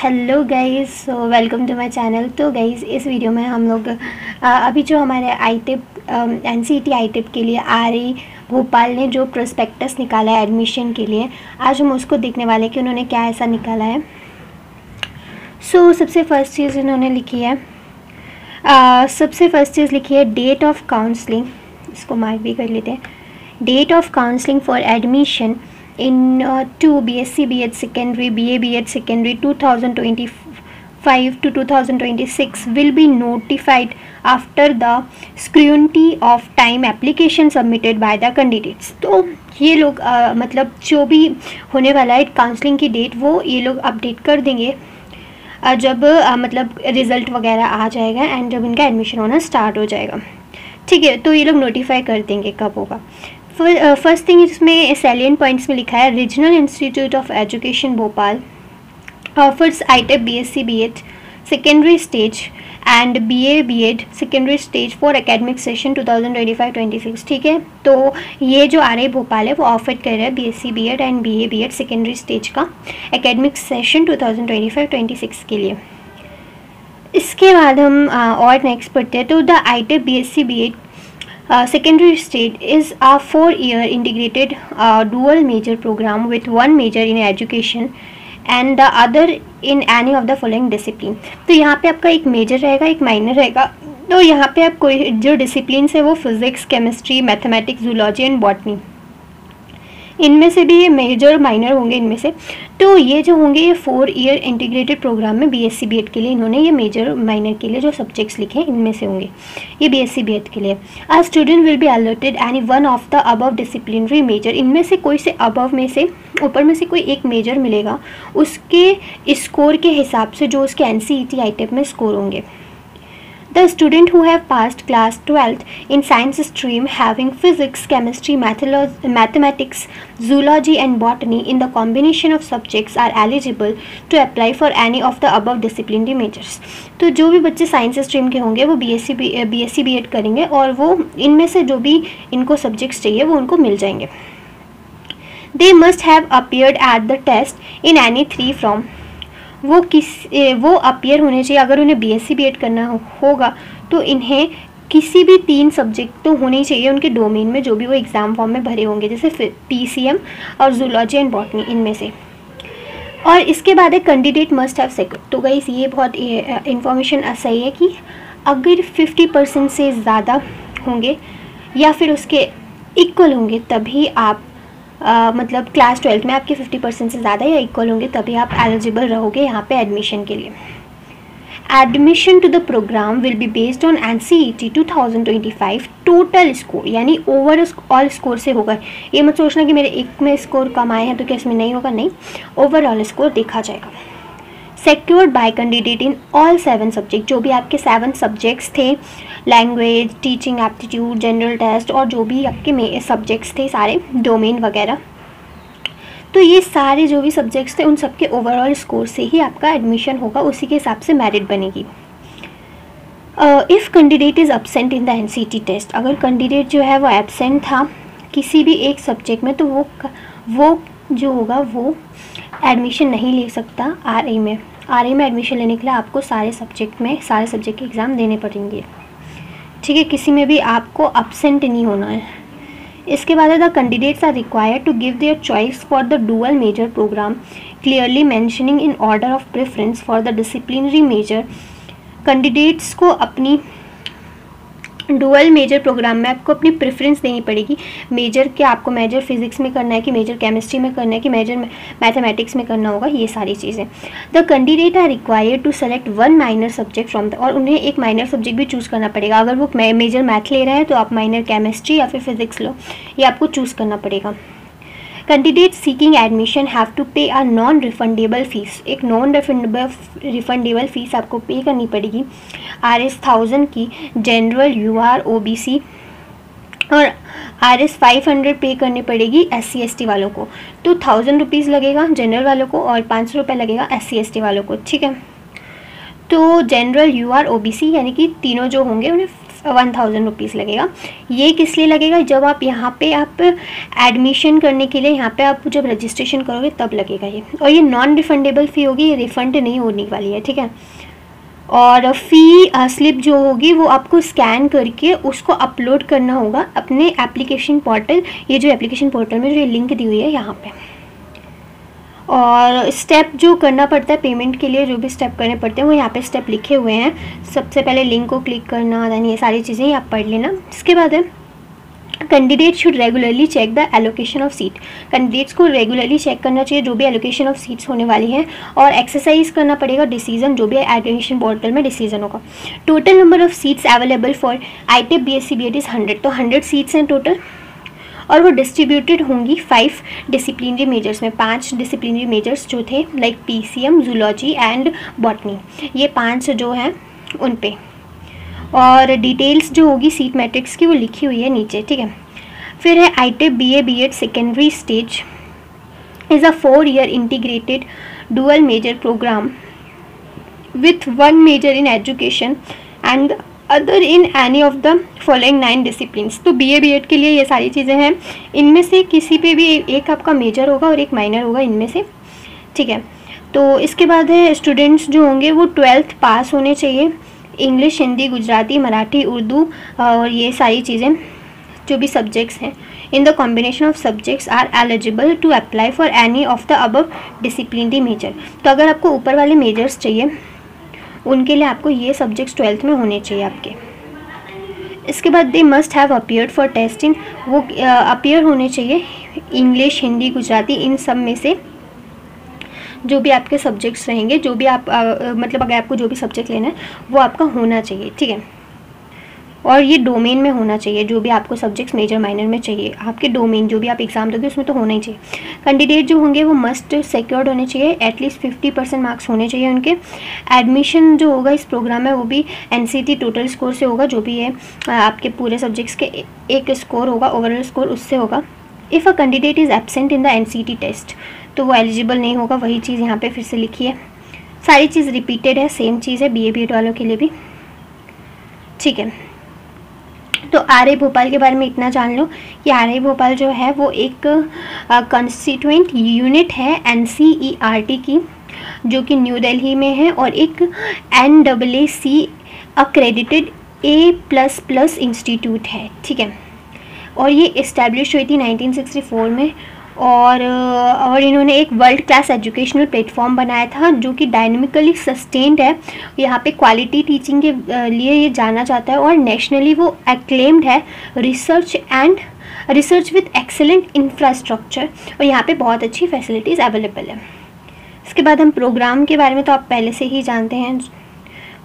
Hello guys, so welcome to my channel. तो guys, इस video में हम लोग अभी जो हमारे एनसीईटी आई-टिप के लिए आरई भोपाल ने जो प्रोस्पेक्टस निकाला है एडमिशन के लिए, आज हम उसको देखने वाले हैं कि उन्होंने क्या ऐसा निकाला है। सबसे फर्स्ट चीज़ इन्होंने लिखी है, डेट ऑफ काउंसलिंग। इसको मार्क भी कर लेते हैं। Date of counselling for admission in to BSc B.Ed secondary BA B.Ed secondary 2025 to 2026 will be notified after the scrutiny of time application submitted by the candidates। तो ये लोग मतलब जो भी होने वाला है काउंसलिंग की डेट वो ये लोग अपडेट कर देंगे जब मतलब रिज़ल्ट वगैरह आ जाएगा एंड जब इनका एडमिशन होना स्टार्ट हो जाएगा। ठीक है, तो ये लोग नोटिफाई कर देंगे कब होगा। फर्स्ट थिंग इसमें सैलियंट पॉइंट्स में लिखा है, regional institute of education Bhopal offers ITEP BSc B.Ed secondary stage and BA B.Ed secondary stage for academic session 2025-26। ठीक है, तो ये जो आरई भोपाल है वो ऑफर कर रहा है BSc B.Ed and BA B.Ed secondary stage का एकेडमिक सेशन 2025-26 के लिए। इसके बाद हम और नेक्स्ट पढ़ते हैं। तो the आई-टिप BSc B.Ed secondary stage is a 4-year integrated dual major program with one major in education and the other in any of the following discipline। तो यहाँ पे आपका एक मेजर रहेगा, एक माइनर रहेगा। तो यहाँ पे आप कोई जो डिसिप्लिन है वो physics, chemistry, mathematics, zoology and botany, इनमें से भी ये मेजर माइनर होंगे इनमें से। तो ये जो होंगे ये 4-year इंटीग्रेटेड प्रोग्राम में BSc B.Ed के लिए इन्होंने ये मेजर माइनर के लिए जो सब्जेक्ट्स लिखे हैं इनमें से होंगे ये BSc B.Ed के लिए। A student will be allotted any one of the above disciplinary major. इनमें से कोई से अबव में से ऊपर में से कोई एक मेजर मिलेगा, उसके स्कोर के हिसाब से जो उसके NCERT आई-टिप में स्कोर होंगे। The student who have passed class 12th in science stream having physics, chemistry, mathematics, zoology and botany in the combination of subjects are eligible to apply for any of the above disciplinary majors। तो जो भी बच्चे science stream के होंगे वो BSc B.Ed करेंगे और वो इनमें से जो भी इनको सब्जेक्ट्स चाहिए वो उनको मिल जाएंगे। They must have appeared at the test in any 3 from वो अपीयर होने चाहिए। अगर उन्हें BSc B.Ed करना होगा तो इन्हें किसी भी 3 सब्जेक्ट तो होने ही चाहिए उनके डोमेन में जो भी वो एग्ज़ाम फॉर्म में भरे होंगे, जैसे PCM और जूलॉजी एंड बॉटनी इनमें से। और इसके बाद एक कैंडिडेट मस्ट हैव सेक्यूर्ड। तो गाइस ये बहुत इन्फॉर्मेशन सही है कि अगर 50% से ज़्यादा होंगे या फिर उसके इक्वल होंगे तभी आप मतलब क्लास 12 में आपके 50% से ज़्यादा या इक्वल होंगे तभी आप एलिजिबल रहोगे यहाँ पे एडमिशन के लिए। Admission to the programme will be based on NCERT 2025 total score, यानी ओवरऑल स्कोर से होगा। ये मत सोचना कि मेरे एक में स्कोर कम आए हैं तो क्या इसमें नहीं होगा, नहीं, ओवरऑल स्कोर देखा जाएगा। Secured by candidate in all 7 subject, जो भी आपके 7 सब्जेक्ट्स थे, language, teaching aptitude, general test और जो भी आपके सब्जेक्ट्स थे सारे डोमेन वगैरह, तो ये सारे जो भी सब्जेक्ट्स थे उन सबके ओवरऑल स्कोर से ही आपका एडमिशन होगा, उसी के हिसाब से मेरिट बनेगी। If candidate is absent in the NCERT test, अगर कैंडिडेट जो है वो एब्सेंट था किसी भी एक सब्जेक्ट में तो वो जो होगा वो एडमिशन नहीं ले सकता आरई में। आरई में एडमिशन लेने के लिए आपको सारे सब्जेक्ट के एग्ज़ाम देने पड़ेंगे। ठीक है, किसी में भी आपको एब्सेंट नहीं होना है। इसके बाद the candidates are required to give their choice for the dual major programme clearly mentioning in order of preference for the disciplinary major. Candidates को अपनी डुअल मेजर प्रोग्राम में आपको अपनी प्रेफरेंस देनी पड़ेगी। मेजर क्या आपको मेजर फिजिक्स में करना है कि मेजर केमिस्ट्री में करना है कि मेजर मैथमेटिक्स में करना होगा, ये सारी चीज़ें। The candidate are required to select 1 minor subject from the, और उन्हें एक माइनर सब्जेक्ट भी चूज़ करना पड़ेगा। अगर वो मेजर मैथ ले रहे हैं तो आप माइनर केमिस्ट्री या फिर फिजिक्स लो, ये आपको चूज़ करना पड़ेगा। Candidate seeking admission have to pay a non refundable fees, एक नॉन रिफंडेबल फीस आपको पे करनी पड़ेगी RS 1000 की जनरल UR OBC और RS 500 पे करनी पड़ेगी SC ST वालों को। तो 1000 रुपीज़ लगेगा जनरल वालों को और 500 रुपये लगेगा SC ST वालों को। ठीक है, तो जनरल UR OBC यानी कि तीनों जो होंगे उन्हें 1000 रुपीज़ लगेगा। ये किस लिए लगेगा? जब आप यहाँ पे आप एडमिशन करने के लिए यहाँ पे आप जब रजिस्ट्रेशन करोगे तब लगेगा ये। और ये नॉन रिफंडेबल फ़ी होगी, ये रिफ़ंड नहीं होने वाली है, ठीक है। और फ़ी स्लिप जो होगी वो आपको स्कैन करके उसको अपलोड करना होगा अपने एप्लीकेशन पोर्टल, ये जो एप्लीकेशन पोर्टल में जो ये लिंक दी हुई है यहाँ पे। और स्टेप जो करना पड़ता है पेमेंट के लिए, जो भी स्टेप करने पड़ते हैं वो यहाँ पे स्टेप लिखे हुए हैं। सबसे पहले लिंक को क्लिक करना, देन ये सारी चीज़ें आप पढ़ लेना। इसके बाद है candidate should regularly check the allocation of seat. Candidates को रेगुलरली चेक करना चाहिए जो भी एलोकेशन ऑफ सीट्स होने वाली हैं, और एक्सरसाइज करना पड़ेगा डिसीजन जो भी एडमिशन पोर्टल में डिसीजन होगा। Total number of seats available for ITEP BSc BEd is 100, तो 100 सीट्स हैं टोटल, और वो डिस्ट्रीब्यूटेड होंगी 5 डिसिप्लिनरी मेजर्स में। 5 डिसिप्लिनरी मेजर्स जो थे like PCM, zoology and botany, ये 5 जो हैं उन पे। और डिटेल्स जो होगी सीट मैट्रिक्स की वो लिखी हुई है नीचे, ठीक है। फिर है ITEP BA BEd secondary stage is a 4 year integrated dual major programme with 1 major in education and other in any of the following 9 disciplines. तो BA BEd के लिए ये सारी चीज़ें हैं, इनमें से किसी पे भी एक आपका मेजर होगा और एक माइनर होगा इनमें से, ठीक है। तो इसके बाद है स्टूडेंट्स जो होंगे वो 12th पास होने चाहिए, इंग्लिश, हिंदी, गुजराती, मराठी, उर्दू और ये सारी चीज़ें जो भी सब्जेक्ट्स हैं in the combination of subjects are eligible to apply for any of the above disciplinary major. तो अगर आपको ऊपर वाले मेजर्स चाहिए उनके लिए आपको ये सब्जेक्ट्स 12th में होने चाहिए आपके। इसके बाद they must have appeared for test in, वो अपीयर होने चाहिए इंग्लिश, हिंदी, गुजराती, इन सब में से जो भी आपके सब्जेक्ट्स रहेंगे, जो भी आप मतलब अगर आपको जो भी सब्जेक्ट लेना है वो आपका होना चाहिए, ठीक है। और ये डोमेन में होना चाहिए, जो भी आपको सब्जेक्ट्स मेजर माइनर में चाहिए आपके डोमेन, जो भी आप एग्जाम दोगे उसमें तो होना ही चाहिए। कैंडिडेट जो होंगे वो मस्ट सिक्योर्ड होने चाहिए, एटलीस्ट 50% मार्क्स होने चाहिए उनके। एडमिशन जो होगा इस प्रोग्राम में वो भी NCT टोटल स्कोर से होगा, जो भी है आपके पूरे सब्जेक्ट्स के एक स्कोर होगा, ओवरऑल स्कोर उससे होगा। If a candidate is absent in the NCT test तो वो एलिजिबल नहीं होगा, वही चीज़ यहाँ पे फिर से लिखी है। सारी चीज़ रिपीटेड है, सेम चीज़ है BA BEd वालों के लिए भी, ठीक है। तो RI भोपाल के बारे में इतना जान लो कि RI भोपाल जो है वो एक कॉन्स्टिट्यूएंट यूनिट है NCERT की, जो कि न्यू दिल्ली में है, और एक NAAC अक्रेडिटेड A++ इंस्टीट्यूट है, ठीक है। और ये इस्टेब्लिश हुई थी 1964 में, और इन्होंने एक वर्ल्ड क्लास एजुकेशनल प्लेटफॉर्म बनाया था जो कि डायनेमिकली सस्टेन्ड है। यहाँ पे क्वालिटी टीचिंग के लिए ये जाना जाता है, और नेशनली वो एक्लेम्ड है, रिसर्च विथ एक्सेलेंट इंफ्रास्ट्रक्चर, और यहाँ पे बहुत अच्छी फैसिलिटीज़ अवेलेबल है। इसके बाद हम प्रोग्राम के बारे में तो आप पहले से ही जानते हैं,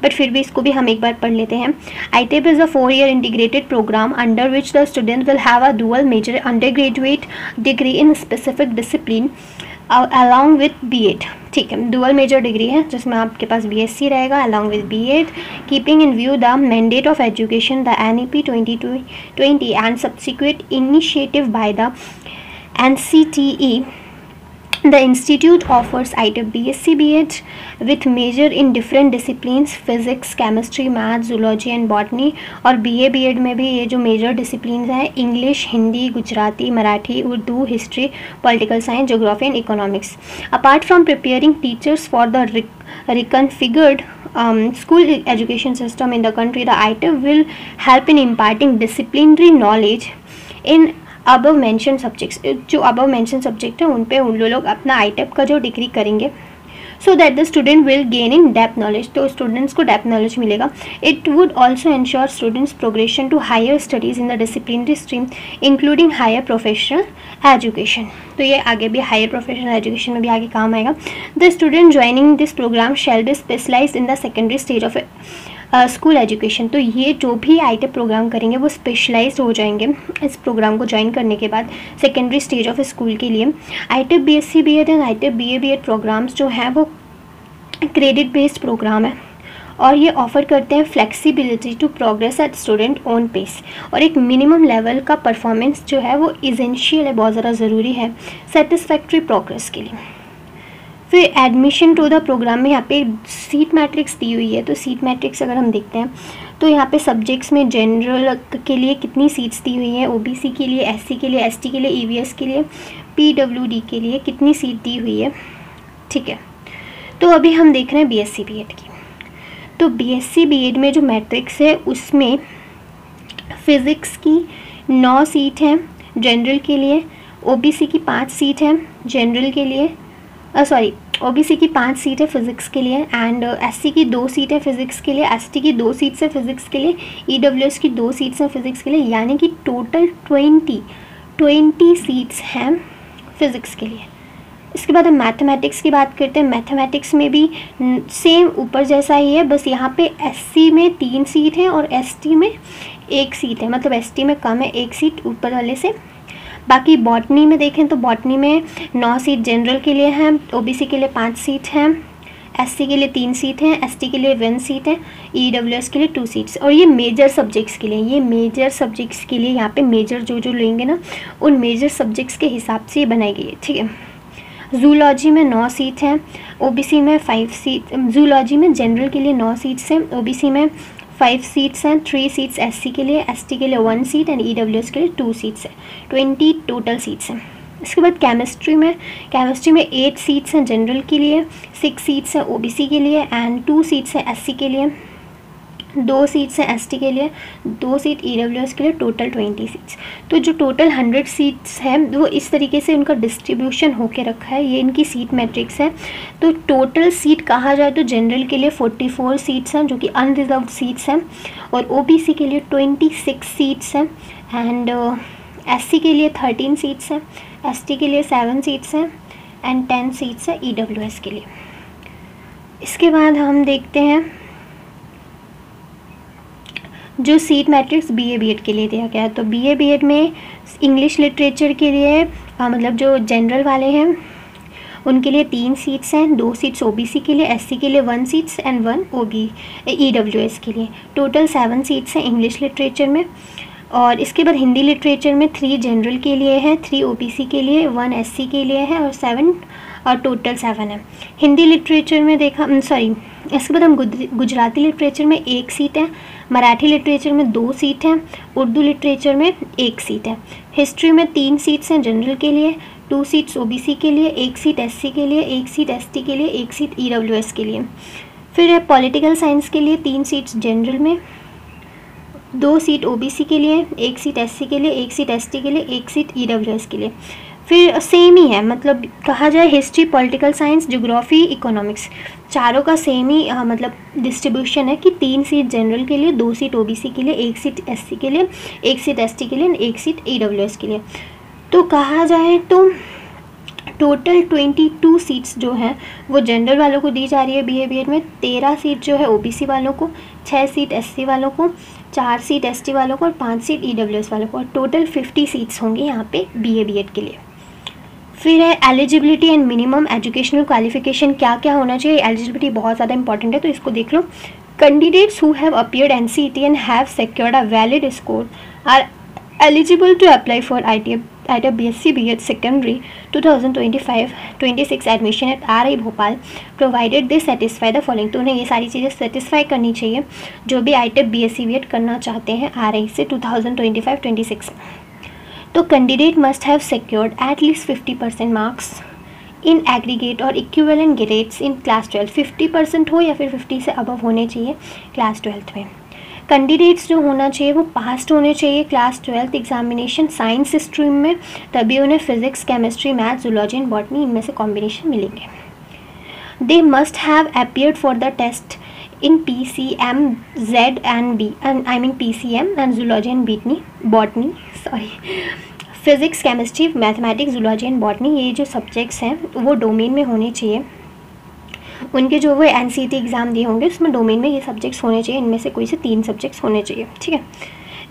बट फिर भी इसको भी हम एक बार पढ़ लेते हैं। ITEP is a 4 year integrated program under which the student will have a dual major undergraduate degree in specific discipline along with BEd, ठीक है। dual major degree है जिसमें आपके पास BSc रहेगा along with BEd, keeping in view the mandate of education, the NEP 2020 and subsequent initiative by the NCTE. The institute offers ITEP BSc BEd with major in different disciplines physics, chemistry, math, zoology and botany, और BA BEd में भी ये जो major disciplines हैं English, Hindi, Gujarati, Marathi, Urdu, history, political science, geography and economics. Apart from preparing teachers for the reconfigured school education system in the country, the ITEP will help in imparting disciplinary knowledge in above mention subjects. जो above mention subject है उन पे उन लोग अपना ITEP का जो degree करेंगे, so that the student will gain in depth knowledge, तो स्टूडेंट्स को डेप्थ नॉलेज मिलेगा। It would also ensure students progression to higher studies in the disciplinary stream including higher professional education. तो ये आगे भी हायर प्रोफेशनल एजुकेशन में भी आगे काम आएगा। The student joining this programme shall be specialised in the secondary stage of school education. तो ये जो भी ITEP प्रोग्राम करेंगे वो स्पेशलाइज्ड हो जाएंगे इस प्रोग्राम को ज्वाइन करने के बाद सेकेंडरी स्टेज ऑफ स्कूल के लिए। ITEP BSc BEd and ITEP BA BEd programmes जो हैं वो क्रेडिट बेस्ड प्रोग्राम है, और ये ऑफ़र करते हैं flexibility to progress at student on pace, और एक मिनिमम लेवल का परफॉर्मेंस जो है वो इसेंशियल है, बहुत ज़्यादा ज़रूरी है सेटिस्फैक्ट्री प्रोग्रेस के लिए। फिर एडमिशन टू द प्रोग्राम में यहाँ पे सीट मैट्रिक्स दी हुई है। तो सीट मैट्रिक्स अगर हम देखते हैं तो यहाँ पे सब्जेक्ट्स में जनरल के लिए कितनी सीट्स दी हुई हैं, ओबीसी के लिए, एससी के लिए, एसटी के लिए, ईवीएस के लिए, पीडब्ल्यूडी के लिए कितनी सीट दी हुई है। ठीक है, तो अभी हम देख रहे हैं बीएससी बीएड की। तो बीएससी बीएड में जो मैट्रिक्स है उसमें फिज़िक्स की 9 सीट हैं जनरल के लिए, ओबीसी की 5 सीट हैं जनरल के लिए, ओबीसी की 5 सीट है फिज़िक्स के लिए, एंड एससी की 2 सीट है फिज़िक्स के लिए, एसटी की 2 सीट्स है फिज़िक्स के लिए, ईडब्ल्यूएस की 2 सीट्स हैं फिज़िक्स के लिए, यानी कि टोटल 20 सीट्स हैं फिज़िक्स के लिए। इसके बाद हम मैथमेटिक्स की बात करते हैं। मैथमेटिक्स में भी सेम ऊपर जैसा ही है, बस यहाँ पे एससी में 3 सीट हैं और एसटी में 1 सीट है, मतलब एसटी में कम है 1 सीट ऊपर वाले से। बाकी बॉटनी में देखें तो बॉटनी में 9 सीट जनरल के लिए हैं, ओबीसी के लिए 5 सीट हैं, एससी के लिए 3 सीट हैं, एसटी के लिए 1 सीट है, ईडब्ल्यूएस के लिए 2 सीट्स। और ये मेजर सब्जेक्ट्स के लिए, यहाँ पे मेजर जो लेंगे ना उन मेजर सब्जेक्ट्स के हिसाब से ये बनाई गई है। ठीक है, जूलॉजी में 9 सीट हैं, ओबीसी में 5 सीट, जूलॉजी में जनरल के लिए 9 सीट्स हैं, ओबीसी में 5 सीट्स हैं, 3 सीट्स एससी के लिए, एसटी के लिए 1 सीट एंड ईडब्ल्यूएस के लिए 2 सीट्स हैं, 20 टोटल सीट्स हैं। इसके बाद केमिस्ट्री में 8 सीट्स हैं जनरल के लिए, 6 सीट्स हैं ओबीसी के लिए एंड 2 सीट्स हैं एससी के लिए, 2 सीट्स हैं एसटी के लिए, 2 सीट ईडब्ल्यूएस के लिए, टोटल 20 सीट्स। तो जो टोटल 100 सीट्स हैं वो इस तरीके से उनका डिस्ट्रीब्यूशन होके रखा है, ये इनकी सीट मैट्रिक्स है। तो टोटल सीट कहा जाए तो जनरल के लिए 44 सीट्स हैं जो कि अनरिजर्व्ड सीट्स हैं, और ओबीसी के लिए 26 सीट्स हैं, एंड एससी के लिए 13 सीट्स हैं, एसटी के लिए 7 सीट्स हैं एंड 10 सीट्स हैं ईडब्ल्यूएस के लिए। इसके बाद हम देखते हैं जो सीट मैट्रिक्स बीए बीएड के लिए दिया गया है। तो बीए बीएड में इंग्लिश लिटरेचर के लिए मतलब जो जनरल वाले हैं उनके लिए 3 सीट्स हैं, 2 सीट्स ओबीसी के लिए, एससी के लिए 1 सीट्स एंड 1 ईडब्ल्यूएस के लिए। टोटल 7 सीट्स हैं इंग्लिश लिटरेचर में। और इसके बाद हिंदी लिटरेचर में 3 जनरल के लिए है, 3 ओबीसी के लिए, 1 एससी के लिए है और 7 और टोटल 7 है। हिंदी लिटरेचर में इसके बाद हम गुजराती लिटरेचर में 1 सीट है, मराठी लिटरेचर में 2 सीट हैं, उर्दू लिटरेचर में 1 सीट है। हिस्ट्री में 3 सीट्स हैं जनरल के लिए, 2 सीट्स ओबीसी के लिए, 1 सीट एससी के लिए, 1 सीट एसटी के लिए, 1 सीट ईडब्ल्यूएस के लिए। फिर है पॉलिटिकल साइंस के लिए 3 सीट्स जनरल में, 2 सीट ओबीसी के लिए, 1 सीट एससी के लिए, 1 सीट एसटी के लिए, 1 सीट ईडब्ल्यूएस के लिए। फिर सेम ही है, मतलब कहा जाए history, political science, geography, economics चारों का सेम ही मतलब डिस्ट्रीब्यूशन है कि 3 सीट जनरल के लिए, 2 सीट ओबीसी के लिए, 1 सीट एससी के लिए, 1 सीट एसटी के लिए, 1 सीट ईडब्ल्यूएस के लिए। तो कहा जाए तो टोटल 22 सीट्स जो हैं वो जनरल वालों को दी जा रही है बीए बीएड में, 13 सीट जो है ओबीसी वालों को, 6 सीट एससी वालों को, 4 सीट एसटी वालों को और 5 सीट ईडब्ल्यूएस वालों को। और टोटल 50 सीट्स होंगी यहाँ पे बीए बीएड के लिए। फिर है eligibility and minimum educational qualification, क्या क्या होना चाहिए। एलिजिबिलिटी बहुत ज़्यादा इंपॉर्टेंट है तो इसको देख लो। Candidates who have appeared NCET and have secured a valid score are eligible to apply for IIT BSc BEd secondary 2025-26 admission at RI Bhopal provided they satisfy the following। तो उन्हें ये सारी चीज़ें सेटिस्फाई करनी चाहिए जो भी IIT BSc BEd करना चाहते हैं RI से 2025-26। तो candidate must have secured at least 50% marks in aggregate और इक्विवेलेंट ग्रेड्स इन क्लास 12। 50% हो या फिर 50 से अबव होने चाहिए क्लास 12 में। कैंडिडेट्स जो होना चाहिए वो पास्ड होने चाहिए क्लास 12 एग्जामिनेशन साइंस स्ट्रीम में, तभी उन्हें physics, chemistry, math, zoology and botany इनमें से कॉम्बिनेशन मिलेंगे। They must have appeared for the test in PCM, Z and B, and I mean PCM and zoology and botany, physics, chemistry, mathematics, zoology and botany, ये जो subjects हैं वो domain में होने चाहिए। उनके जो वो NCET एग्ज़ाम दिए होंगे उसमें डोमेन में ये सब्जेक्ट्स होने चाहिए, इनमें से कोई से 3 सब्जेक्ट्स होने चाहिए। ठीक है,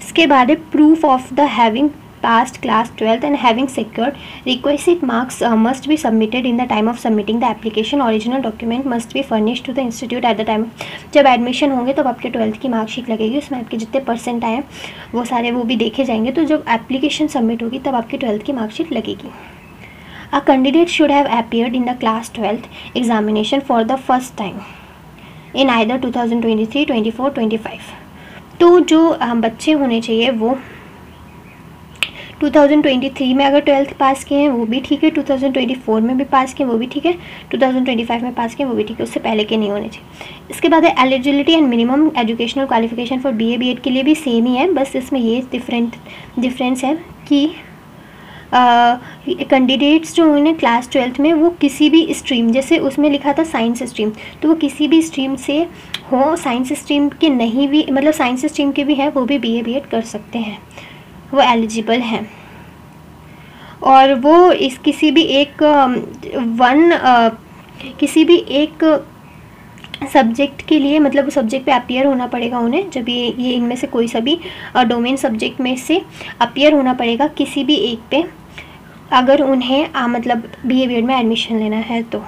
इसके बाद है proof of the having passed class 12th and having secured requisite marks must be submitted in the time of submitting the application. Original document must be furnished to the institute at the time। जब admission होंगे तब आपके 12th की marksheet लगेगी, उसमें आपके जितने percent आए वो सारे वो भी देखे जाएंगे। तो जब एप्लीकेशन सबमिट होगी तब आपकी 12th की मार्कशीट लगेगी। A candidate should have appeared in the class 12th examination for the first time in either 2023, 24, 25। तो जो बच्चे होने चाहिए वो 2023 में अगर 12th पास किए हैं वो भी ठीक है, 2024 में भी पास किए वो भी ठीक है, 2025 में पास किए वो भी ठीक है, उससे पहले के नहीं होने चाहिए। इसके बाद है eligibility and minimum educational qualification for BA BEd के लिए भी सेम ही है, बस इसमें ये डिफरेंस है कि कैंडिडेट्स जो उन्हें क्लास 12th में वो किसी भी स्ट्रीम, जैसे उसमें लिखा था साइंस स्ट्रीम, तो वो किसी भी स्ट्रीम से हो, साइंस स्ट्रीम के नहीं भी मतलब साइंस स्ट्रीम के भी हैं वो भी BA BEd कर सकते हैं, वो एलिजिबल हैं। और वो इस किसी भी एक सब्जेक्ट के लिए मतलब सब्जेक्ट पे अपीयर होना पड़ेगा उन्हें, जब ये इनमें से कोई सा भी डोमेन सब्जेक्ट में से अपीयर होना पड़ेगा किसी भी एक पे, अगर उन्हें मतलब BA BEd में एडमिशन लेना है तो,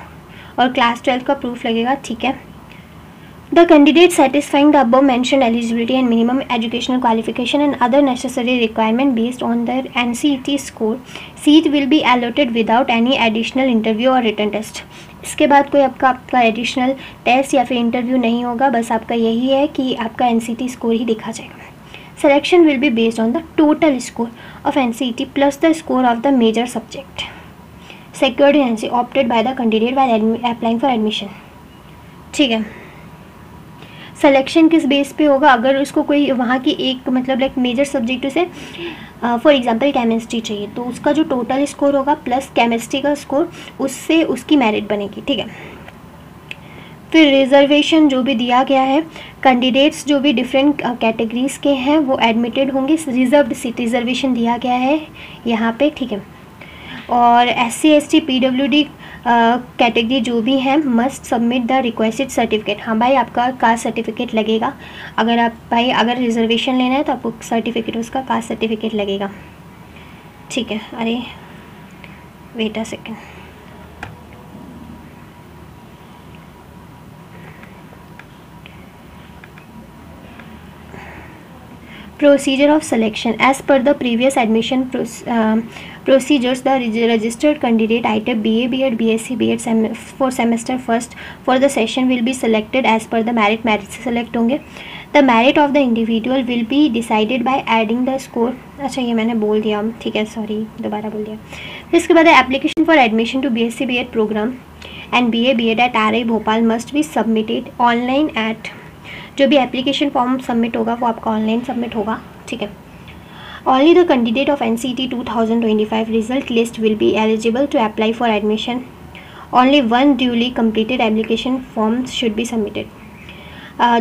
और क्लास 12 का प्रूफ लगेगा, ठीक है। The candidate satisfying the above mentioned eligibility and minimum educational qualification and other necessary requirement based on their NCET score, seat will be allotted without any additional interview or written test। इसके बाद कोई आपका additional test या फिर interview नहीं होगा, बस आपका यही है कि आपका NCET स्कोर ही देखा जाएगा। Selection will be based on the total score of NCET plus the score of the major subject secured in NCET opted by the candidate while applying for admission, ठीक है। सिलेक्शन किस base पे होगा, अगर उसको कोई वहाँ की एक मतलब लाइक मेजर सब्जेक्ट से फॉर एग्जांपल केमिस्ट्री चाहिए तो उसका जो टोटल स्कोर होगा प्लस केमिस्ट्री का स्कोर, उससे उसकी मेरिट बनेगी, ठीक है। फिर रिजर्वेशन जो भी दिया गया है, कैंडिडेट्स जो भी डिफरेंट कैटेगरीज के हैं वो एडमिटेड होंगे, रिजर्व्ड सीट रिजर्वेशन दिया गया है यहाँ पे, ठीक है। और SC ST PWD कैटेगरी जो भी है must submit the requested certificate. हाँ भाई, आपका कास्ट सर्टिफिकेट लगेगा, अगर रिजर्वेशन लेना है तो आपको सर्टिफिकेट, उसका कास्ट सर्टिफिकेट लगेगा, ठीक है। अरे wait a second, procedure of selection as per the previous admission procedures. The registered candidate ITEP BA BEd BSc BEd for semester first for the session will be selected as per the merit से select होंगे। The merit of the individual will be decided by adding the score। अच्छा ये मैंने बोल दिया, ठीक है, sorry दोबारा बोल दिया। फिर इसके बाद application for admission to BSc BEd programme and BA BEd at RI Bhopal must be submitted online at, जो भी एप्लीकेशन फॉर्म सबमिट होगा वो आपका ऑनलाइन सबमिट होगा, ठीक है। Only the candidate of NCET 2025 result list will be eligible to apply for admission. Only one duly completed application form should be submitted.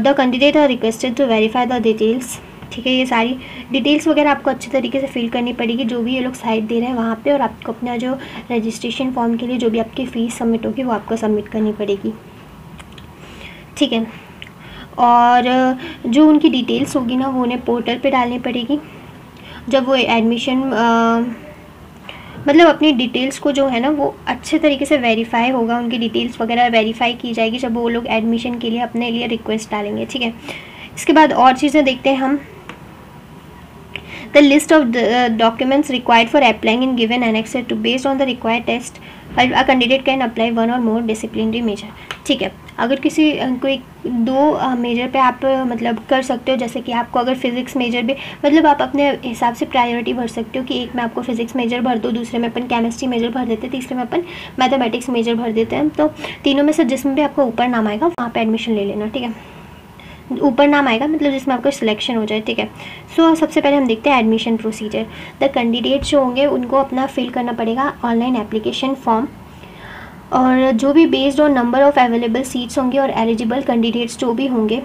The candidate are requested to verify the details, ठीक है। ये सारी details वगैरह आपको अच्छे तरीके से fill करनी पड़ेगी, जो भी ये लोग साइट दे रहे हैं वहाँ पे, और आपको अपना जो रजिस्ट्रेशन फॉर्म के लिए जो भी आपकी फ़ीस सबमिट होगी वो आपको सबमिट करनी पड़ेगी, ठीक है। और जो उनकी डिटेल्स होगी ना वो उन्हें पोर्टल पे डालनी पड़ेगी जब वो एडमिशन मतलब अपनी डिटेल्स को जो है ना वो अच्छे तरीके से वेरीफाई होगा, उनकी डिटेल्स वगैरह वेरीफाई की जाएगी जब वो लोग एडमिशन के लिए अपने लिए रिक्वेस्ट डालेंगे, ठीक है। इसके बाद और चीज़ें देखते हैं हम। The list of the documents required for applying in given annexed to based on the required test a candidate can apply one or more disciplinary major, ठीक है। अगर किसी कोई दो मेजर पे आप मतलब कर सकते हो, जैसे कि आपको अगर फिज़िक्स मेजर भी मतलब आप अपने हिसाब से प्रायोरिटी भर सकते हो कि एक में आपको फिज़िक्स मेजर भर दो, दूसरे में अपन केमिस्ट्री मेजर भर देते हैं, तीसरे में अपन मैथमेटिक्स मेजर भर देते हैं। तो तीनों में से जिसमें भी आपको ऊपर नाम आएगा वहाँ पर एडमिशन ले लेना, ठीक है। ऊपर नाम आएगा मतलब जिसमें आपका सिलेक्शन हो जाए, ठीक है। सो सबसे पहले हम देखते हैं एडमिशन प्रोसीजर। द कैंडिडेट जो होंगे उनको अपना फिल करना पड़ेगा ऑनलाइन एप्लीकेशन फॉर्म, और जो भी based on number of available seats होंगे और एलिजिबल कैंडिडेट्स जो भी होंगे,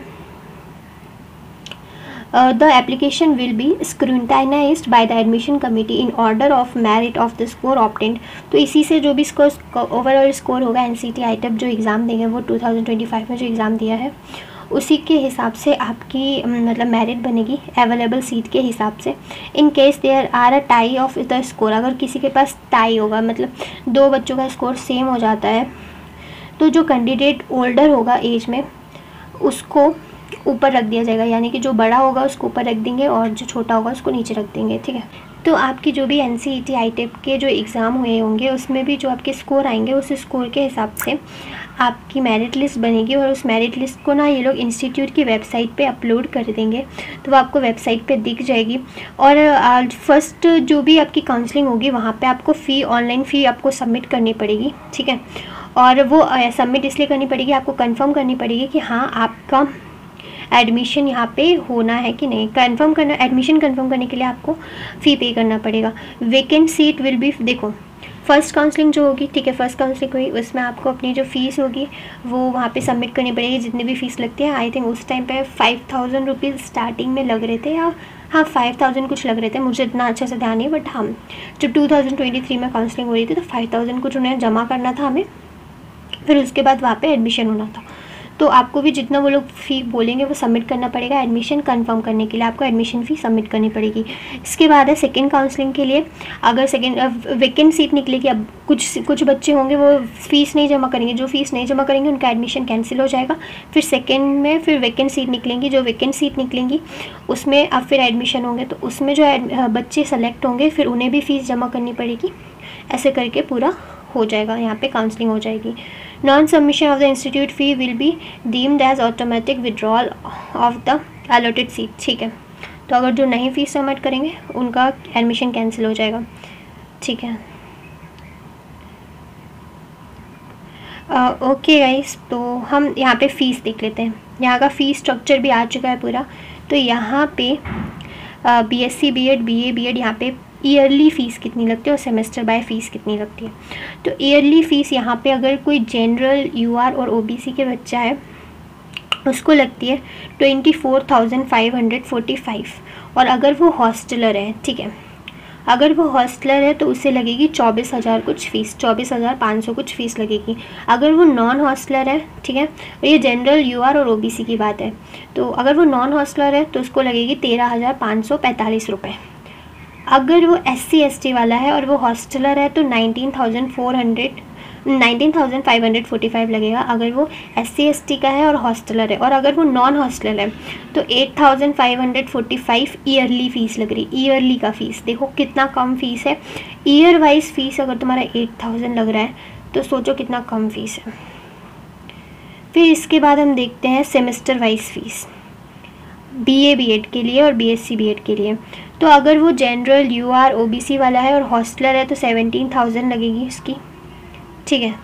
the application will be scrutinised by the admission committee in order of merit of the score obtained. तो इसी से जो भी स्कोर ओवरऑल स्कोर होगा NCET ITEP जो एग्ज़ाम देंगे वो 2025 में जो एग्ज़ाम दिया है उसी के हिसाब से आपकी मतलब मेरिट बनेगी अवेलेबल सीट के हिसाब से। In case there are a tie of the score, अगर किसी के पास टाई होगा मतलब दो बच्चों का स्कोर सेम हो जाता है तो जो कैंडिडेट ओल्डर होगा एज में उसको ऊपर रख दिया जाएगा, यानी कि जो बड़ा होगा उसको ऊपर रख देंगे और जो छोटा होगा उसको नीचे रख देंगे, ठीक है। तो आपकी जो भी NCET ITEP के जो एग्ज़ाम हुए होंगे उसमें भी जो आपके स्कोर आएंगे उस स्कोर के हिसाब से आपकी मेरिट लिस्ट बनेगी, और उस मेरिट लिस्ट को ना ये लोग इंस्टीट्यूट की वेबसाइट पे अपलोड कर देंगे, तो वो आपको वेबसाइट पे दिख जाएगी। और फर्स्ट जो भी आपकी काउंसलिंग होगी वहाँ पे आपको फ़ी, ऑनलाइन फ़ी आपको सबमिट करनी पड़ेगी, ठीक है। और वो सबमिट इसलिए करनी पड़ेगी, आपको कंफर्म करनी पड़ेगी कि हाँ आपका एडमिशन यहाँ पे होना है कि नहीं। कंफर्म करना, एडमिशन कंफर्म करने के लिए आपको फ़ी पे करना पड़ेगा। वेकेंट सीट विल बी, देखो फर्स्ट काउंसलिंग जो होगी, ठीक है, फर्स्ट काउंसलिंग हुई उसमें आपको अपनी जो फ़ीस होगी वो वहाँ पे सबमिट करनी पड़ेगी, जितनी भी फ़ीस लगती है। आई थिंक उस टाइम पे 5000 रुपीज़ स्टार्टिंग में लग रहे थे, या हाँ 5000 कुछ लग रहे थे, मुझे इतना अच्छे से ध्यान नहीं, बट हम जब 2023 में काउंसलिंग हो रही थी तो 5000 कुछ उन्हें जमा करना था हमें, फिर उसके बाद वहाँ पे एडमिशन होना था। तो आपको भी जितना वो लोग फ़ी बोलेंगे वो सबमिट करना पड़ेगा। एडमिशन कंफर्म करने के लिए आपको एडमिशन फ़ी सबमिट करनी पड़ेगी। इसके बाद है सेकंड काउंसलिंग के लिए, अगर सेकंड वैकेंट सीट निकलेगी, अब कुछ बच्चे होंगे वो फ़ीस नहीं जमा करेंगे, जो फ़ीस नहीं जमा करेंगे उनका एडमिशन कैंसिल हो जाएगा। फिर सेकेंड में फिर वैकेंट सीट निकलेंगी, जो वैकेंट सीट निकलेंगी उसमें अब फिर एडमिशन होंगे, तो उसमें जो बच्चे सेलेक्ट होंगे फिर उन्हें भी फ़ीस जमा करनी पड़ेगी। ऐसे करके पूरा हो जाएगा, यहाँ पे काउंसलिंग हो जाएगी। Non submission of the institute fee will be deemed as automatic withdrawal of the allotted seat, ठीक है। तो अगर जो नहीं फ़ीस सबमिट करेंगे उनका एडमिशन कैंसिल हो जाएगा, ठीक है। ओके गाइस, तो हम यहाँ पे फ़ीस देख लेते हैं। यहाँ का फ़ीस स्ट्रक्चर भी आ चुका है पूरा। तो यहाँ पे BSc BEd BA BEd यहाँ पे ईयरली फ़ीस कितनी लगती है और सेमेस्टर बाय फ़ीस कितनी लगती है। तो ईयरली फ़ीस यहाँ पे अगर कोई जनरल UR और OBC के बच्चा है उसको लगती है 24,545, और अगर वो हॉस्टलर है, ठीक है, अगर वो हॉस्टलर है तो उसे लगेगी 24,000 कुछ फ़ीस, 24,500 कुछ फ़ीस लगेगी। अगर वो नॉन हॉस्टलर है, ठीक है, ये जनरल UR और OBC की बात है, तो अगर वो नॉन हॉस्टलर है तो उसको लगेगी 13,545 रुपये। अगर वो SC ST वाला है और वो हॉस्टलर है तो 19,545 लगेगा, अगर वो SC ST का है और हॉस्टलर है। और अगर वो नॉन हॉस्टलर है तो 8,545 ईयरली फ़ीस लग रही। ईयरली का फ़ीस देखो कितना कम फ़ीस है। ईयर वाइज फ़ीस अगर तुम्हारा 8,000 लग रहा है तो सोचो कितना कम फ़ीस है। फिर इसके बाद हम देखते हैं semester wise fees BA BEd के लिए और BSc BEd के लिए। तो अगर वो जनरल UR OBC वाला है और हॉस्टलर है तो 17,000 लगेगी उसकी, ठीक है।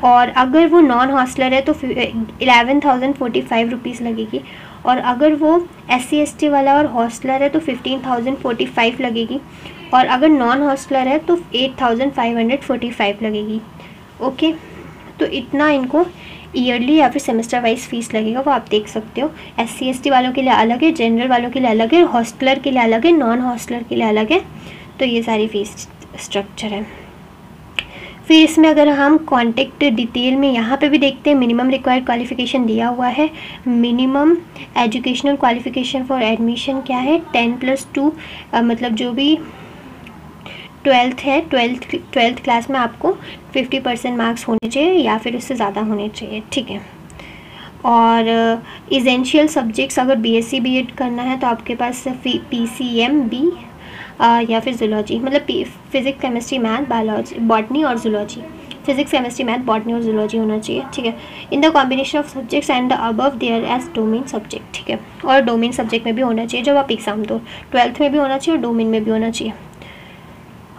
और अगर वो नॉन हॉस्टलर है तो 11,045 रुपीज़ लगेगी। और अगर वो SC ST वाला और हॉस्टलर है तो 15,045 लगेगी। और अगर नॉन हॉस्टलर है तो 8,545 लगेगी। ओके, तो इतना इनको ईयरली या फिर सेमेस्टर वाइज फ़ीस लगेगा, वो आप देख सकते हो। SC ST वालों के लिए अलग है, जनरल वालों के लिए अलग है, हॉस्टलर के लिए अलग है, नॉन हॉस्टलर के लिए अलग है। तो ये सारी फ़ीस स्ट्रक्चर है। फिर इसमें अगर हम कॉन्टेक्ट डिटेल में यहाँ पे भी देखते हैं, मिनिमम रिक्वायर्ड क्वालिफ़िकेशन दिया हुआ है। Minimum educational qualification for admission क्या है, 10+2, मतलब जो भी 12th है, 12th क्लास में आपको 50% मार्क्स होने चाहिए या फिर उससे ज़्यादा होने चाहिए, ठीक है। और इसेंशियल सब्जेक्ट्स अगर BSc BEd करना है तो आपके पास PCM B या फिर जूलॉजी, मतलब physics chemistry math biology botany और zoology, physics chemistry math botany और जूलॉजी होना चाहिए, ठीक है। In the combination of subjects and the above there as domain subject, ठीक है। और डोमेन सब्जेक्ट में भी होना चाहिए जब आप एग्ज़ाम दो, 12th में भी होना चाहिए और डोमेन में भी होना चाहिए।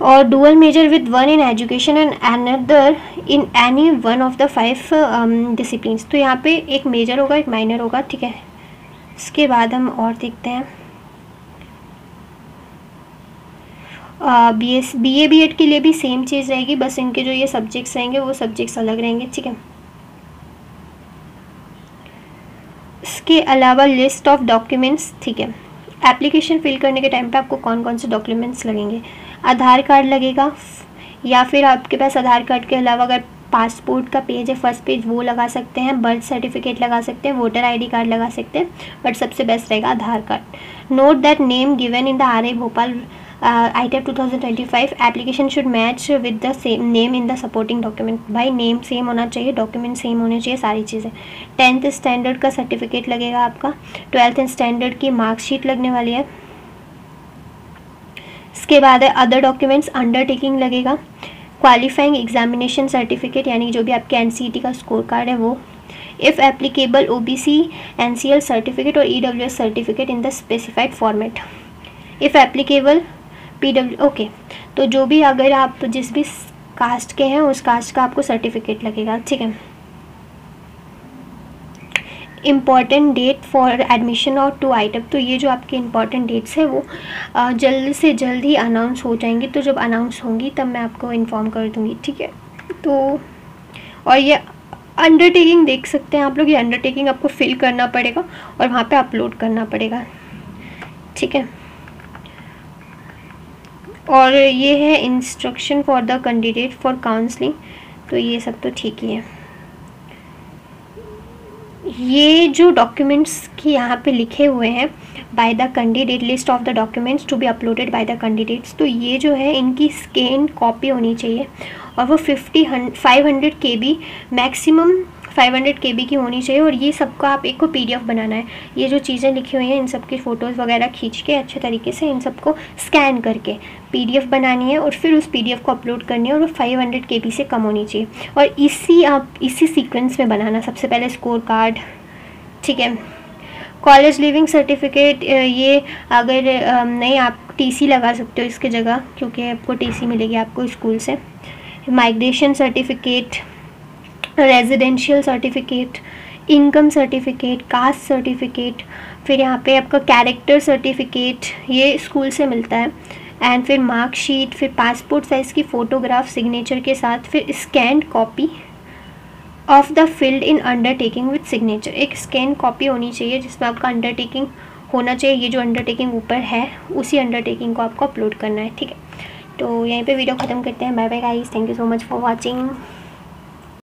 और dual major with one in education and another in any one of the 5 disciplines. तो यहाँ पे एक मेजर होगा, एक माइनर होगा, ठीक है। इसके बाद हम और देखते हैं BA BEd के लिए भी सेम चीज़ रहेगी, बस इनके जो ये सब्जेक्ट्स रहेंगे वो सब्जेक्ट्स अलग रहेंगे, ठीक है। इसके अलावा लिस्ट ऑफ डॉक्यूमेंट्स, ठीक है। एप्लीकेशन फिल करने के टाइम पे आपको कौन कौन से डॉक्यूमेंट्स लगेंगे, आधार कार्ड लगेगा, या फिर आपके पास आधार कार्ड के अलावा अगर पासपोर्ट का पेज है फर्स्ट पेज वो लगा सकते हैं, बर्थ सर्टिफिकेट लगा सकते हैं, वोटर ID कार्ड लगा सकते हैं, बट सबसे बेस्ट रहेगा Aadhaar card. Note that name given in the RA Bhopal ITEP 2025 application should match with the same name in the supporting document. भाई नेम सेम होना चाहिए, डॉक्यूमेंट सेम होने चाहिए, सारी चीज़ें। 10th स्टैंडर्ड का सर्टिफिकेट लगेगा आपका, 12th स्टैंडर्ड की मार्कशीट लगने वाली है। इसके बाद है अदर डॉक्यूमेंट्स, अंडरटेकिंग लगेगा, क्वालिफाइंग एग्जामिनेशन सर्टिफिकेट यानी जो भी आपके एनसीईटी का स्कोर कार्ड है वो, if applicable OBC NCL certificate और EWS certificate in the specified format, if applicable PW okay. तो जो भी अगर आप जिस भी कास्ट के हैं उस कास्ट का आपको सर्टिफिकेट लगेगा, ठीक है। इम्पॉर्टेंट डेट फॉर एडमिशन और टू आइटम, तो ये जो आपके इम्पॉर्टेंट डेट्स हैं वो जल्द से जल्द ही अनाउंस हो जाएंगी, तो जब अनाउंस होंगी तब मैं आपको इन्फॉर्म कर दूँगी, ठीक है। तो और ये अंडरटेकिंग देख सकते हैं आप लोग, ये अंडरटेकिंग आपको फिल करना पड़ेगा और वहाँ पे अपलोड करना पड़ेगा, ठीक है। और ये है instruction for the candidate for counselling, तो ये सब तो ठीक ही है। ये जो डॉक्यूमेंट्स की यहाँ पे लिखे हुए हैं by the candidate, list of the documents to be uploaded by the candidates, तो ये जो है इनकी स्कैन कॉपी होनी चाहिए और वो 500 KB मैक्सिमम 500 KB की होनी चाहिए। और ये सबका आप एक को PDF बनाना है, ये जो चीज़ें लिखी हुई हैं इन सब की फ़ोटोज़ वगैरह खींच के अच्छे तरीके से इन सबको स्कैन करके PDF बनानी है और फिर उस PDF को अपलोड करनी है और वो 500 KB से कम होनी चाहिए। और इसी सीक्वेंस में बनाना, सबसे पहले स्कोर कार्ड, ठीक है। कॉलेज लिविंग सर्टिफिकेट, ये अगर नहीं आप TC लगा सकते हो इसके जगह, क्योंकि आपको TC मिलेगी आपको स्कूल से। Migration certificate, residential certificate, income certificate, caste certificate, फिर यहाँ पे आपका कैरेक्टर सर्टिफिकेट, ये स्कूल से मिलता है, एंड फिर मार्कशीट, फिर पासपोर्ट साइज़ की फ़ोटोग्राफ सिग्नेचर के साथ, फिर scan copy of the field in undertaking with signature, एक स्कैन कॉपी होनी चाहिए जिसमें आपका अंडरटेकिंग होना चाहिए। ये जो अंडरटेकिंग ऊपर है उसी अंडरटेकिंग को आपको अपलोड करना है, ठीक है। तो यहीं पे वीडियो ख़त्म करते हैं। Bye bye guys, thank you so much for watching.